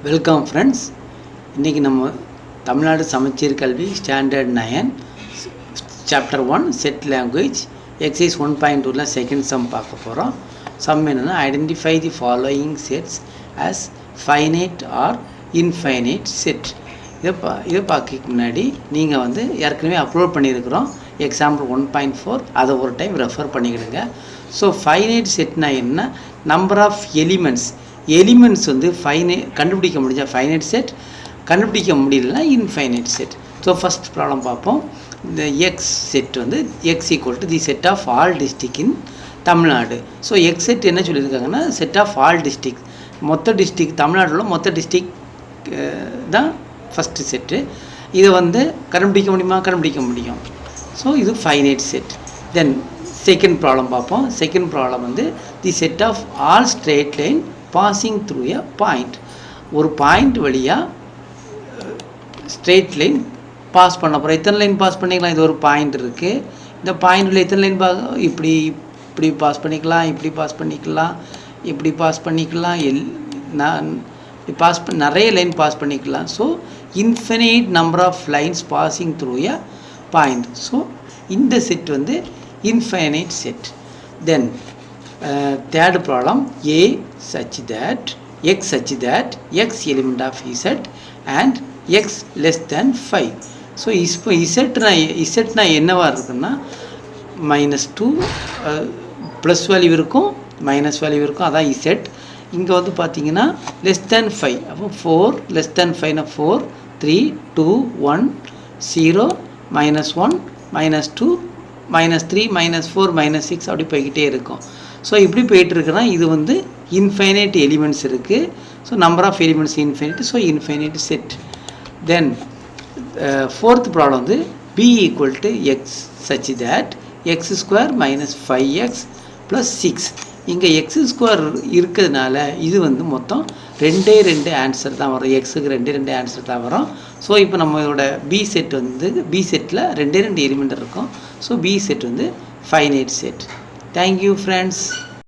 Welcome friends. இன்றைக்கி நம்ம தமிழ்நாடு சமச்சீர் கல்வி standard 9 chapter 1 set language exercise 1.2ல செகண்ட் சம் பார்க்க போகிறோம். சம் என்னென்னா identify the following sets as finite or infinite set. இதை பார்க்க முன்னாடி நீங்கள் ஏற்கனவே அப்லோட் பண்ணியிருக்கிறோம் எக்ஸாம்பிள் 1.4, அதை ஒரு டைம் ரெஃபர் பண்ணிக்கிடுங்க. ஸோ ஃபைனைட் செட்னா என்ன? நம்பர் ஆஃப் எலிமெண்ட்ஸ் கண்டுபிடிக்க முடிஞ்சா ஃபைனைட் செட், கண்டுபிடிக்க முடியலன்னா infinite set. So first problem பார்ப்போம். இந்த X set X equal to the set of all district in Tamil Nadu. So X set என்ன சொல்லியிருக்காங்கன்னா செட் ஆஃப் ஆல் டிஸ்ட்ரிக், மொத்த டிஸ்ட்ரிக் தமிழ்நாட்டில் மொத்த டிஸ்ட்ரிக் தான் ஃபஸ்ட்டு செட்டு. இதை கண்டுபிடிக்க முடியுமா? கண்டுபிடிக்க முடியும். ஸோ இது finite set. Then second problem பார்ப்போம். Second problem the set of all straight line passing through a point. ஒரு பாயிண்ட் வழியாக ஸ்ட்ரெயிட் லைன் பாஸ் பண்ண போகிறோம். எத்தனை லைன் பாஸ் பண்ணிக்கலாம்? இது ஒரு பாயிண்ட் இருக்குது. இந்த பாயிண்டில் எத்தனை லைன் இப்படி பாஸ் பண்ணிக்கலாம், இப்படி பாஸ் பண்ணிக்கலாம், இப்படி பாஸ் பண்ணிக்கலாம், நிறைய லைன் பாஸ் பண்ணிக்கலாம். So infinite number of lines passing through a point. So இந்த set infinite set. Then third problem, a such that x element of z and x less than 5. so இப்போ z என்னவா இருக்குன்னா -2 plus value இருக்கும், minus value இருக்கும், அதான் z. இங்கே பார்த்தீங்கன்னா less than 5, அப்போ 4 லெஸ் தேன் 5னா 4 3 2 1 0 -1 -2 -3 -4 -6 அப்படி போய்கிட்டே இருக்கும். ஸோ இப்படி போயிட்டு இருக்குன்னா இது இன்ஃபைனைட் எலிமெண்ட்ஸ் இருக்குது. So number of elements infinite. So infinite set. Then fourth problem b equal to X such that X square -5x + 6. இங்கே எக்ஸ் ஸ்கொயர் இருக்கிறதுனால இது மொத்தம் ரெண்டே ஆன்சர் தான் வரும். எக்ஸுக்கு ரெண்டே ஆன்சர் தான் வரும். ஸோ இப்போ நம்மளோட பி செட் பி செட்டில் ரெண்டே எலிமெண்ட் இருக்கும். So B set finite set. Thank you friends.